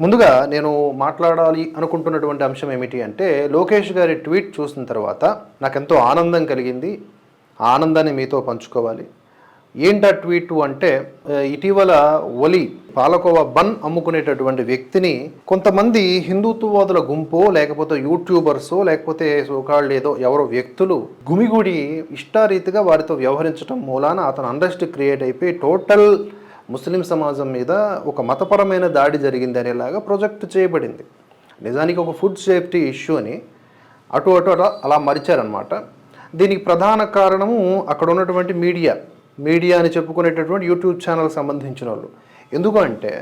ముందుగా నేను మాట్లాడాలి అనుకుంటున్నటువంటి అంశం ఏమిటి అంటే, లోకేష్ గారి ట్వీట్ చూసిన తర్వాత నాకెంతో ఆనందం కలిగింది. ఆ ఆనందాన్ని మీతో పంచుకోవాలి. ఏంటా ట్వీట్ అంటే, ఇటీవల ఒలి పాలకోవా బన్ అమ్ముకునేటటువంటి వ్యక్తిని కొంతమంది హిందుత్వవాదుల గుంపో లేకపోతే యూట్యూబర్సో లేకపోతే సోకాళ్ళు ఏదో ఎవరో వ్యక్తులు గుమిగూడి ఇష్టారీతిగా వారితో వ్యవహరించడం మూలాన అతను అండర్స్ట్ క్రియేట్ అయిపోయి టోటల్ ముస్లిం సమాజం మీద ఒక మతపరమైన దాడి జరిగింది అనేలాగా ప్రొజెక్ట్ చేయబడింది. నిజానికి ఒక ఫుడ్ సేఫ్టీ ఇష్యూ అని అటు అలా మరిచారనమాట. దీనికి ప్రధాన కారణము అక్కడ ఉన్నటువంటి మీడియా అని చెప్పుకునేటటువంటి యూట్యూబ్ ఛానల్కి సంబంధించిన వాళ్ళు. ఎందుకంటే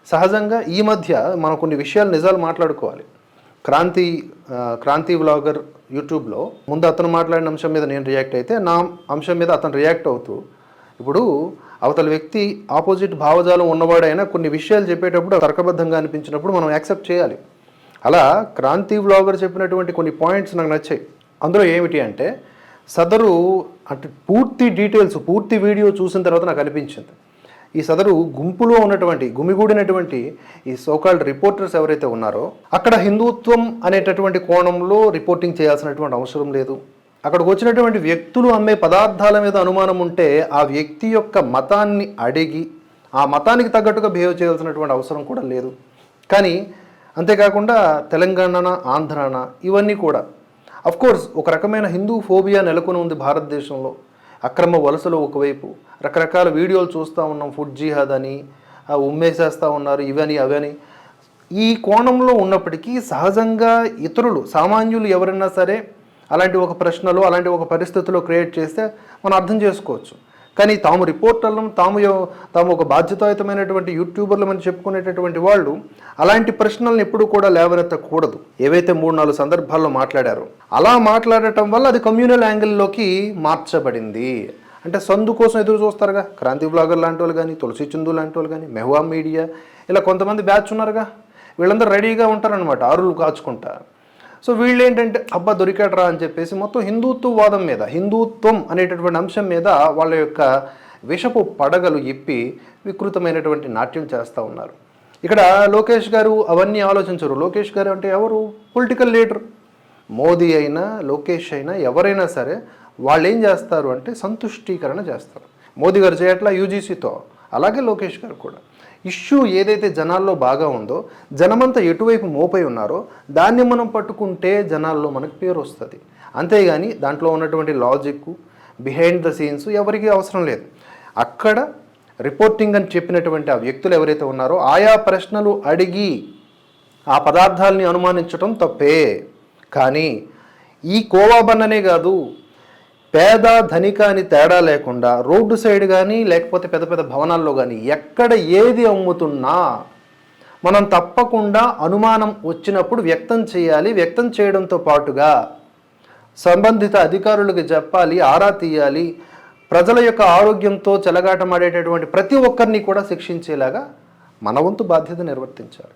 సహజంగా ఈ మధ్య మనం కొన్ని విషయాలు నిజాలు మాట్లాడుకోవాలి. క్రాంతి వ్లాగర్ యూట్యూబ్లో ముందు అతను మాట్లాడిన అంశం మీద నేను రియాక్ట్ అయితే, నా అంశం మీద అతను రియాక్ట్ అవుతూ, ఇప్పుడు అవతల వ్యక్తి ఆపోజిట్ భావజాలం ఉన్నవాడైనా కొన్ని విషయాలు చెప్పేటప్పుడు తర్కబద్ధంగా అనిపించినప్పుడు మనం యాక్సెప్ట్ చేయాలి. అలా క్రాంతి వ్లాగర్ చెప్పినటువంటి కొన్ని పాయింట్స్ నాకు నచ్చాయి. అందులో ఏమిటి అంటే, సదరు అంటే పూర్తి డీటెయిల్స్ పూర్తి వీడియో చూసిన తర్వాత నాకు అనిపించింది, ఈ సదరు గుంపులో ఉన్నటువంటి గుమిగూడినటువంటి ఈ సోకాల్డ్ రిపోర్టర్స్ ఎవరైతే ఉన్నారో అక్కడ హిందుత్వం అనేటటువంటి కోణంలో రిపోర్టింగ్ చేయాల్సినటువంటి అవసరం లేదు. అక్కడికి వచ్చినటువంటి వ్యక్తులు అమ్మే పదార్థాల మీద అనుమానం ఉంటే ఆ వ్యక్తి యొక్క మతాన్ని అడిగి ఆ మతానికి తగ్గట్టుగా బిహేవ్ చేయాల్సినటువంటి అవసరం కూడా లేదు. కానీ అంతేకాకుండా తెలంగాణ, ఆంధ్రాన ఇవన్నీ కూడా అఫ్కోర్స్ ఒక రకమైన హిందూ ఫోబియా నెలకొని ఉంది భారతదేశంలో. అక్రమ వలసలు ఒకవైపు, రకరకాల వీడియోలు చూస్తూ ఉన్నాం, ఫుడ్ జిహాద్ అని ఉమ్మేసేస్తూ ఉన్నారు, ఇవని అవని. ఈ కోణంలో ఉన్నప్పటికీ సహజంగా ఇతరులు సామాన్యులు ఎవరైనా సరే అలాంటి ఒక ప్రశ్నలో అలాంటి ఒక పరిస్థితిలో క్రియేట్ చేస్తే మనం అర్థం చేసుకోవచ్చు. కానీ తాము రిపోర్టర్లను తాము ఒక బాధ్యతాయుతమైనటువంటి యూట్యూబర్లు అని చెప్పుకునేటటువంటి వాళ్ళు అలాంటి ప్రశ్నలను ఎప్పుడు కూడా లేవనెత్తకూడదు. ఏవైతే 3-4 సందర్భాల్లో మాట్లాడారో అలా మాట్లాడటం వల్ల అది కమ్యూనల్ యాంగిల్లోకి మార్చబడింది. అంటే సందు కోసం ఎదురు చూస్తారుగా క్రాంతి వ్లాగర్ లాంటి వాళ్ళు కానీ, తులసి చందు లాంటి వాళ్ళు కానీ, మెహ్వా మీడియా, ఇలా కొంతమంది బ్యాచ్ ఉన్నారుగా, వీళ్ళందరూ రెడీగా ఉంటారనమాట ఆరులు కాచుకుంటా. సో వీళ్ళు ఏంటంటే అబ్బా దొరికాడరా అని చెప్పేసి మొత్తం హిందుత్వవాదం మీద, హిందుత్వం అనేటటువంటి అంశం మీద వాళ్ళ యొక్క విషపు పడగలు ఇప్పి వికృతమైనటువంటి నాట్యం చేస్తూ ఉన్నారు. ఇక్కడ లోకేష్ గారు అవన్నీ ఆలోచించరు. లోకేష్ గారు అంటే ఎవరు? Political leader. మోదీ అయినా లోకేష్ అయినా ఎవరైనా సరే వాళ్ళు ఏం చేస్తారు అంటే సంతుష్టీకరణ చేస్తారు. మోదీ గారు చేయట్లా యూజీసీతో, అలాగే లోకేష్ గారు కూడా ఇష్యూ ఏదైతే జనాల్లో బాగా ఉందో, జనమంతా ఎటువైపు మోపై ఉన్నారో దాన్ని మనం పట్టుకుంటే జనాల్లో మనకు పేరు వస్తుంది. అంతేగాని దాంట్లో ఉన్నటువంటి లాజిక్ బిహైండ్ ద సీన్స్ ఎవరికీ అవసరం లేదు. అక్కడ రిపోర్టింగ్ అని చెప్పినటువంటి ఆ వ్యక్తులు ఎవరైతే ఉన్నారో ఆయా ప్రశ్నలు అడిగి ఆ పదార్థాలని అనుమానించడం తప్పే. కానీ ఈ కోవా బన్ననే కాదు, పేద ధనిక అని తేడా లేకుండా రోడ్డు సైడ్ కానీ లేకపోతే పెద్ద పెద్ద భవనాల్లో కానీ ఎక్కడ ఏది అమ్ముతున్నా మనం తప్పకుండా అనుమానం వచ్చినప్పుడు వ్యక్తం చేయాలి. వ్యక్తం చేయడంతో పాటుగా సంబంధిత అధికారులకు చెప్పాలి, ఆరా తీయాలి. ప్రజల యొక్క ఆరోగ్యంతో చెలగాటమాడేటటువంటి ప్రతి ఒక్కరిని కూడా శిక్షించేలాగా మన వంతు బాధ్యత నిర్వర్తించాలి.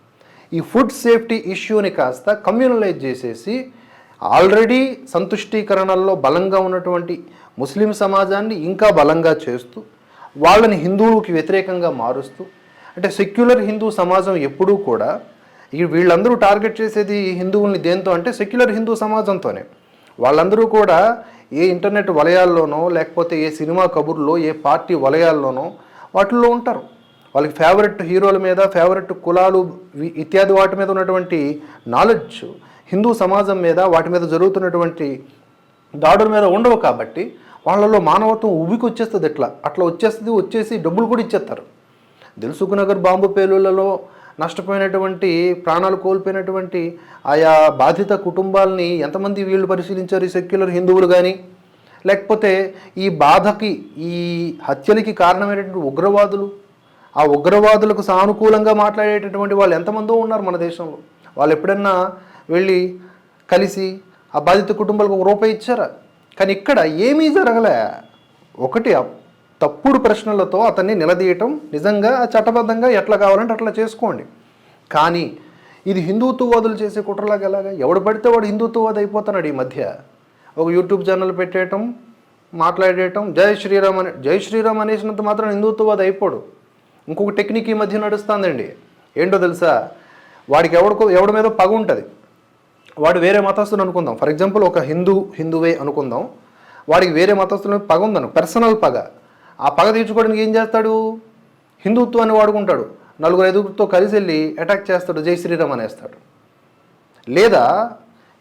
ఈ ఫుడ్ సేఫ్టీ ఇష్యూని కాస్త కమ్యూనలైజ్ చేసేసి ఆల్రెడీ సంతుష్టీకరణల్లో బలంగా ఉన్నటువంటి ముస్లిం సమాజాన్ని ఇంకా బలంగా చేస్తూ వాళ్ళని హిందువులకి వ్యతిరేకంగా మారుస్తూ, అంటే సెక్యులర్ హిందూ సమాజం ఎప్పుడూ కూడా వీళ్ళందరూ టార్గెట్ చేసేది హిందువుల్ని దేంతో అంటే సెక్యులర్ హిందూ సమాజంతోనే. వాళ్ళందరూ కూడా ఏ ఇంటర్నెట్ వలయాల్లోనో లేకపోతే ఏ సినిమా కబుర్లో ఏ పార్టీ వలయాల్లోనో వాటిల్లో ఉంటారు. వాళ్ళకి ఫేవరెట్ హీరోల మీద, ఫేవరెట్ కులాలు ఇత్యాది వాటి మీద ఉన్నటువంటి నాలెడ్జ్ హిందూ సమాజం మీద, వాటి మీద జరుగుతున్నటువంటి దాడుల మీద ఉండవు. కాబట్టి వాళ్ళలో మానవత్వం ఉబికి వచ్చేస్తుంది. అట్లా వచ్చేసి డబ్బులు కూడా ఇచ్చేస్తారు. దిల్సుఖ్ నగర్ బాంబు పేలుళ్లలో నష్టపోయినటువంటి, ప్రాణాలు కోల్పోయినటువంటి ఆయా బాధిత కుటుంబాలని ఎంతమంది వీళ్ళు పరిశీలించారు? ఈ సెక్యులర్ హిందువులు కానీ, లేకపోతే ఈ బాధకి ఈ హత్యలకి కారణమైనటువంటి ఉగ్రవాదులు, ఆ ఉగ్రవాదులకు సానుకూలంగా మాట్లాడేటటువంటి వాళ్ళు ఎంతమందో ఉన్నారు మన దేశంలో. వాళ్ళు ఎప్పుడన్నా వెళ్ళి కలిసి ఆ బాధిత కుటుంబాలకు ₹1 ఇచ్చారా? కానీ ఇక్కడ ఏమీ జరగలే. ఒకటి తప్పుడు ప్రశ్నలతో అతన్ని నిలదీయటం నిజంగా చట్టబద్ధంగా ఎట్లా కావాలంటే అట్లా చేసుకోండి. కానీ ఇది హిందుత్వవాదులు చేసే కుట్రలాగా ఎలాగా? ఎవడు పడితే వాడు హిందుత్వవాది అయిపోతున్నాడు. ఈ మధ్య ఒక యూట్యూబ్ ఛానల్ పెట్టేయటం, మాట్లాడేయటం, జై శ్రీరామ్ అనేసినంత మాత్రం హిందుత్వవాది అయిపోడు. ఇంకొక టెక్నిక్ ఈ మధ్య నడుస్తుందండి. ఏంటో తెలుసా? వాడికి ఎవడి మీద పగ ఉంటుంది. వాడు వేరే మతస్థులు అనుకుందాం, ఫర్ ఎగ్జాంపుల్ ఒక హిందువే అనుకుందాం, వాడికి వేరే మతస్థుల మీద పగ ఉందను, పర్సనల్ పగ. ఆ పగ తీర్చుకోవడానికి ఏం చేస్తాడు, హిందుత్వాన్ని వాడుకుంటాడు, 4-5 కలిసి వెళ్ళి అటాక్ చేస్తాడు, జై శ్రీరామ్ అనేస్తాడు. లేదా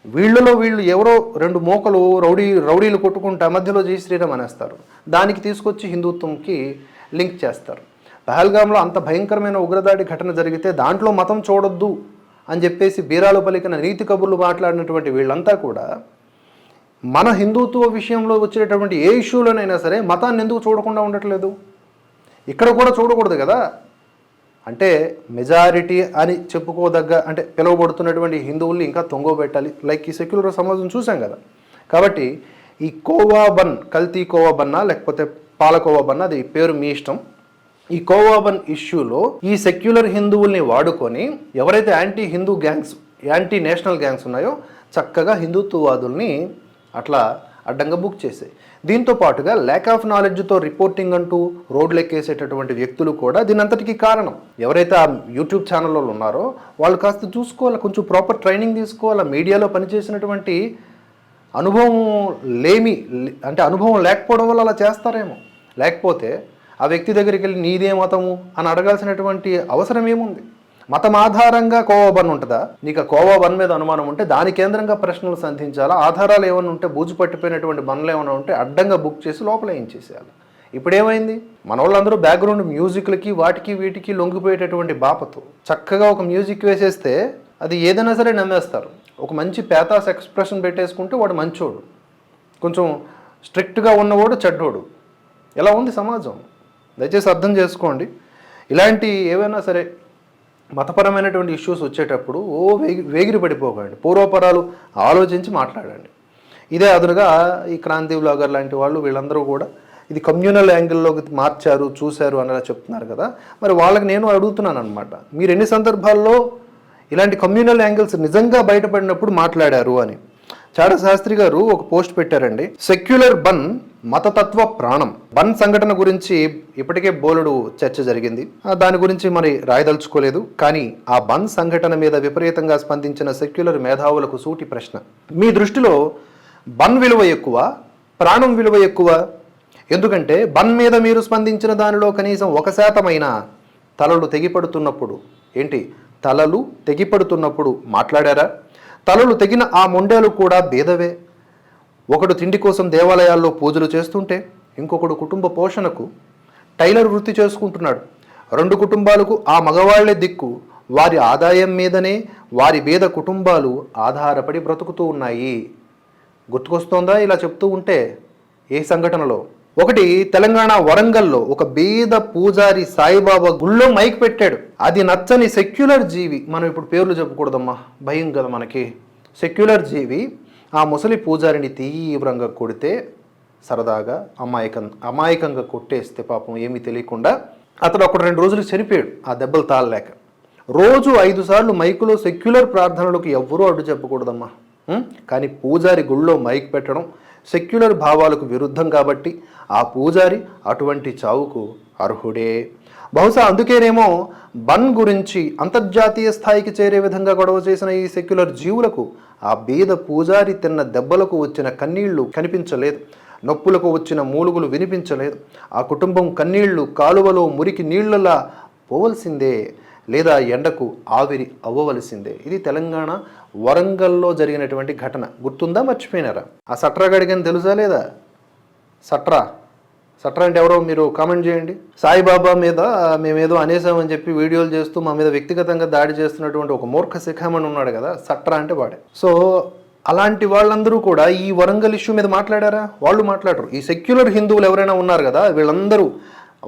వీళ్ళలో ఎవరో 2 మోకలు రౌడీలు కొట్టుకుంటా మధ్యలో జై శ్రీరామ్ అనేస్తారు, దానికి తీసుకొచ్చి హిందుత్వంకి లింక్ చేస్తారు. పహల్గామ్లో అంత భయంకరమైన ఉగ్రదాడి ఘటన జరిగితే దాంట్లో మతం చూడొద్దు అని చెప్పేసి బీరాలు పలికిన నీతి కబుర్లు మాట్లాడినటువంటి వీళ్ళంతా కూడా మన హిందుత్వ విషయంలో వచ్చేటటువంటి ఏ ఇష్యూలోనైనా సరే మతాన్ని ఎందుకు చూడకుండా ఉండట్లేదు? ఇక్కడ కూడా చూడకూడదు కదా. అంటే మెజారిటీ అని చెప్పుకోదగ్గ అంటే పిలువబడుతున్నటువంటి హిందువుల్ని ఇంకా తొంగోబెట్టాలి, లైక్ ఈ సెక్యులర్ సమాజం చూసాం కదా. కాబట్టి ఈ కోవా బన్, కల్తీ కోవా బన్నా లేకపోతే పాలకోవా బన్నా, అది పేరు మీ ఇష్టం, ఈ కోవా బన్ ఇష్యూలో ఈ సెక్యులర్ హిందువుల్ని వాడుకొని ఎవరైతే anti Hindu gangs, anti national gangs ఉన్నాయో చక్కగా హిందుత్వవాదుల్ని అట్లా అడ్డంగా బుక్ చేసాయి. దీంతో పాటుగా ల్యాక్ ఆఫ్ నాలెడ్జ్తో రిపోర్టింగ్ అంటూ రోడ్లెక్కేసేటటువంటి వ్యక్తులు కూడా దీనంతటికీ కారణం. ఎవరైతే ఆ యూట్యూబ్ ఛానల్లో ఉన్నారో వాళ్ళు కాస్త చూసుకోవాలి, కొంచెం ప్రాపర్ ట్రైనింగ్ తీసుకోవాలి. మీడియాలో పనిచేసినటువంటి అనుభవం అనుభవం లేకపోవడం వల్ల అలా చేస్తారేమో. లేకపోతే ఆ వ్యక్తి దగ్గరికి వెళ్ళి నీదే మతము అని అడగాల్సినటువంటి అవసరం ఏముంది? మతం ఆధారంగా కోవా బన్ ఉంటుందా? నీకు కోవా బన్ మీద అనుమానం ఉంటే దాని కేంద్రంగా ప్రశ్నలు సంధించాలా. ఆధారాలు ఏమైనా ఉంటే, బూజు పట్టిపోయినటువంటి బండ్లు ఏమైనా ఉంటే అడ్డంగా బుక్ చేసి లోపల ఏం చేసేయాలి. ఇప్పుడు ఏమైంది, మన వాళ్ళందరూ బ్యాక్గ్రౌండ్ మ్యూజిక్లకి వీటికి లొంగిపోయేటటువంటి బాపతు చక్కగా ఒక మ్యూజిక్ వేసేస్తే అది ఏదైనా సరే నమ్మేస్తారు. ఒక మంచి పేతాస్ ఎక్స్ప్రెషన్ పెట్టేసుకుంటే వాడు మంచోడు, కొంచెం స్ట్రిక్ట్గా ఉన్నవాడు చెడ్డోడు. ఎలా ఉంది సమాజం? దయచేసి అర్థం చేసుకోండి. ఇలాంటి ఏవైనా సరే మతపరమైనటువంటి ఇష్యూస్ వచ్చేటప్పుడు వేగిరి పడిపోకండి, పూర్వపరాలు ఆలోచించి మాట్లాడండి. ఇదే అదునుగా ఈ క్రాంతి వ్లాగర్ లాంటి వాళ్ళు వీళ్ళందరూ కూడా ఇది కమ్యూనల్ యాంగిల్లోకి మార్చారు, చూశారు అనేలా చెప్తున్నారు కదా. మరి వాళ్ళకి నేను అడుగుతున్నాను అనమాట, మీరు ఎన్ని సందర్భాల్లో ఇలాంటి కమ్యూనల్ యాంగిల్స్ నిజంగా బయటపడినప్పుడు మాట్లాడారు అని. చాడ శాస్త్రి గారు ఒక పోస్ట్ పెట్టారండి, సెక్యులర్ బన్ మతతత్వ ప్రాణం. బన్ సంఘటన గురించి ఇప్పటికే బోలెడు చర్చ జరిగింది, దాని గురించి మరి రాయదలుచుకోలేదు. కానీ ఆ బన్ సంఘటన మీద విపరీతంగా స్పందించిన సెక్యులర్ మేధావులకు సూటి ప్రశ్న, మీ దృష్టిలో బన్ విలువ ఎక్కువ, ప్రాణం విలువ ఎక్కువ? ఎందుకంటే బన్ మీద మీరు స్పందించిన దానిలో కనీసం 1% తలలు తెగిపడుతున్నప్పుడు మాట్లాడారా? తలలు తెగిన ఆ మొండేలు కూడా భేదవే. ఒకడు తిండి కోసం దేవాలయాల్లో పూజలు చేస్తుంటే ఇంకొకడు కుటుంబ పోషణకు టైలర్ వృత్తి చేసుకుంటున్నాడు. 2 కుటుంబాలకు ఆ మగవాళ్లే దిక్కు. వారి ఆదాయం మీదనే వారి బీద కుటుంబాలు ఆధారపడి బ్రతుకుతూ ఉన్నాయి. గుర్తుకొస్తోందా ఇలా చెప్తూ ఉంటే? ఏ సంఘటనలో? ఒకటి తెలంగాణ వరంగల్లో ఒక బీద పూజారి సాయిబాబా గుళ్ళో మైక్ పెట్టాడు. అది నచ్చని సెక్యులర్ జీవి, మనం ఇప్పుడు పేర్లు చెప్పకూడదమ్మా, భయం కదా మనకి. సెక్యులర్ జీవి ఆ ముసలి పూజారిని తీవ్రంగా కొడితే, సరదాగా అమాయకంగా కొట్టేస్తే పాపం ఏమీ తెలియకుండా అతడు 1-2 రోజులు చనిపోయాడు ఆ దెబ్బలు తాళలేక. రోజు 5 సార్లు మైకులో సెక్యులర్ ప్రార్థనలకు ఎవ్వరూ అడ్డు చెప్పకూడదమ్మా. కానీ పూజారి గుళ్ళో మైక్ పెట్టడం సెక్యులర్ భావాలకు విరుద్ధం కాబట్టి ఆ పూజారి అటువంటి చావుకు అర్హుడే. బహుశా అందుకేనేమో బన్ గురించి అంతర్జాతీయ స్థాయికి చేరే విధంగా గొడవ చేసిన ఈ సెక్యులర్ జీవులకు ఆ బీద పూజారి తిన్న దెబ్బలకు వచ్చిన కన్నీళ్లు కనిపించలేదు, నొప్పులకు వచ్చిన మూలుగులు వినిపించలేదు. ఆ కుటుంబం కన్నీళ్లు కాలువలో మురికి నీళ్లలా పోవలసిందే, లేదా ఎండకు ఆవిరి అవ్వవలసిందే. ఇది తెలంగాణ వరంగల్లో జరిగినటువంటి ఘటన. గుర్తుందా, మర్చిపోయినారా? ఆ సట్రా గడిగని తెలుసా లేదా? సట్రా అంటే ఎవరో మీరు కామెంట్ చేయండి. సాయిబాబా మీద మేమేదో అనేసామని చెప్పి వీడియోలు చేస్తూ మా మీద వ్యక్తిగతంగా దాడి చేస్తున్నటువంటి ఒక మూర్ఖ శిఖామణి ఉన్నాడు కదా, సట్రా అంటే వాడే. సో అలాంటి వాళ్ళందరూ కూడా ఈ వరంగల్ ఇష్యూ మీద మాట్లాడారా? వాళ్ళు మాట్లాడరు. ఈ సెక్యులర్ హిందువులు ఎవరైనా ఉన్నారు కదా, వీళ్ళందరూ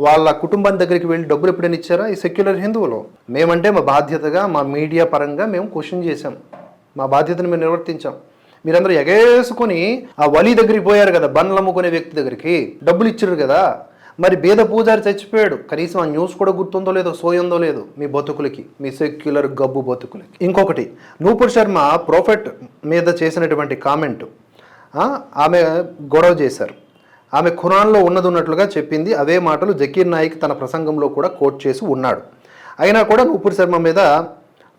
వాళ్ళ కుటుంబం దగ్గరికి వెళ్ళి డబ్బులు ఎప్పుడైనా ఇచ్చారా? ఈ సెక్యులర్ హిందువులు. మేమంటే మా బాధ్యతగా మా మీడియా పరంగా మేము క్వశ్చన్ చేశాం, మా బాధ్యతను మేము నిర్వర్తించాం. మీరందరూ ఎగేసుకొని ఆ వలి దగ్గరికి పోయారు కదా, బండ్లు అమ్ముకునే వ్యక్తి దగ్గరికి డబ్బులు ఇచ్చారు కదా. మరి బీద పూజారి చచ్చిపోయాడు, కనీసం ఆ న్యూస్ కూడా గుర్తుందో లేదో, సోయందో లేదో మీ బతుకులకి, మీ సెక్యులర్ గబ్బు బతుకులకి. ఇంకొకటి, నూపూర్ శర్మ ప్రోఫెట్ మీద చేసినటువంటి కామెంట్, ఆమె గొడవ చేశారు. ఆమె ఖురాన్లో ఉన్నట్లుగా చెప్పింది. అవే మాటలు జకీర్ నాయిక్ తన ప్రసంగంలో కూడా కోట్ చేసి ఉన్నాడు. అయినా కూడా నూపూర్ శర్మ మీద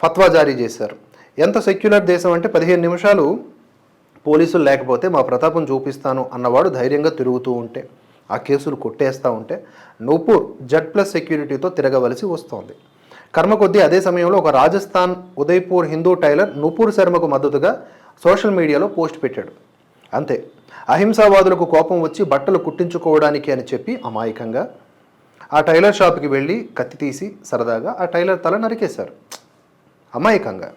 ఫత్వా జారీ చేశారు. ఎంత సెక్యులర్ దేశం అంటే 15 నిమిషాలు పోలీసులు లేకపోతే మా ప్రతాపం చూపిస్తాను అన్నవాడు ధైర్యంగా తిరుగుతూ ఉంటే, ఆ కేసులు కొట్టేస్తూ ఉంటే నూపూర్ Z+ సెక్యూరిటీతో తిరగవలసి వస్తోంది. కర్మ కొద్దీ అదే సమయంలో ఒక రాజస్థాన్ ఉదయ్పూర్ హిందూ టైలర్ నూపూర్ శర్మకు మద్దతుగా సోషల్ మీడియాలో పోస్ట్ పెట్టాడు. అంతే, అహింసావాదులకు కోపం వచ్చి బట్టలు కుట్టించుకోవడానికి అని చెప్పి అమాయకంగా ఆ టైలర్ షాప్కి వెళ్ళి కత్తి తీసి సరదాగా ఆ టైలర్ తల నరికేశారు అమాయకంగా.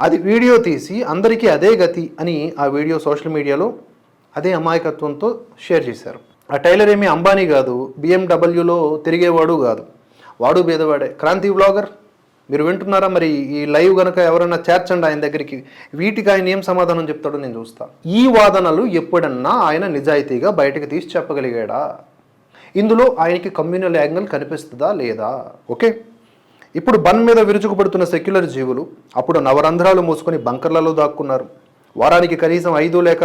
అది వీడియో తీసి అందరికీ అదే గతి అని ఆ వీడియో సోషల్ మీడియాలో అదే అమాయకత్వంతో షేర్ చేశారు. ఆ టైలర్ ఏమీ అంబానీ కాదు, BMWలో తిరిగేవాడు కాదు, వాడు పేదవాడే, క్రాంతి వ్లాగర్. మీరు వింటున్నారా? మరి ఈ లైవ్ కనుక ఎవరైనా చేర్చండి ఆయన దగ్గరికి. వీటికి ఆయన ఏం సమాధానం చెప్తాడో నేను చూస్తాను. ఈ వాదనలు ఎప్పుడన్నా ఆయన నిజాయితీగా బయటకు తీసి చెప్పగలిగాడా? ఇందులో ఆయనకి కమ్యూనల్ యాంగిల్ కనిపిస్తుందా లేదా? ఓకే, ఇప్పుడు బన్ మీద విరుచుకుపడుతున్న సెక్యులర్ జీవులు అప్పుడు నవరంధ్రాలు మూసుకొని బంకర్లలో దాక్కున్నారు. వారానికి కనీసం 5 లేక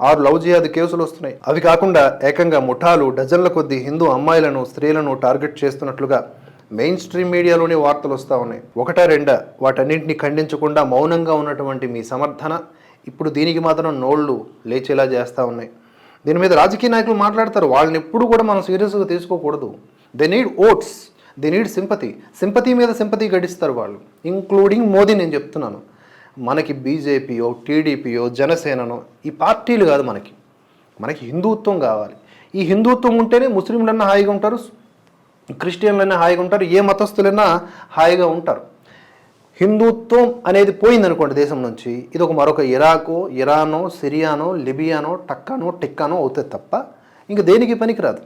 6 లవ్ జిహాద్ కేసులు వస్తున్నాయి. అవి కాకుండా ఏకంగా ముఠాలు డజన్ల కొద్దీ హిందూ అమ్మాయిలను స్త్రీలను టార్గెట్ చేస్తున్నట్లుగా మెయిన్ స్ట్రీమ్ మీడియాలోనే వార్తలు వస్తూ ఉన్నాయి. ఒకటా రెండా వాటన్నింటినీ ఖండించకుండా మౌనంగా ఉన్నటువంటి మీ సమర్థన ఇప్పుడు దీనికి మాత్రం నోళ్లు లేచేలా చేస్తూ ఉన్నాయి. దీని మీద రాజకీయ నాయకులు మాట్లాడతారు, వాళ్ళని ఎప్పుడు కూడా మనం సీరియస్గా తీసుకోకూడదు. They need votes, they need sympathy. Sympathy మీద సింపతి గడిస్తారు వాళ్ళు, ఇంక్లూడింగ్ మోదీ. నేను చెప్తున్నాను, మనకి బీజేపీయో టీడీపీయో జనసేననో ఈ పార్టీలు కాదు, మనకి హిందుత్వం కావాలి. ఈ హిందుత్వం ఉంటేనే ముస్లింలన్నా హాయిగా ఉంటారు, క్రిస్టియన్లైనా హాయిగా ఉంటారు, ఏ మతస్థులైనా హాయిగా ఉంటారు. హిందుత్వం అనేది పోయిందనుకోండి దేశం నుంచి, ఇది ఒక మరొక ఇరాకో, ఇరానో, సిరియానో, లిబియానో, టక్కానో, టిక్కానో అవుతుంది తప్ప ఇంక దేనికి పనికిరాదు.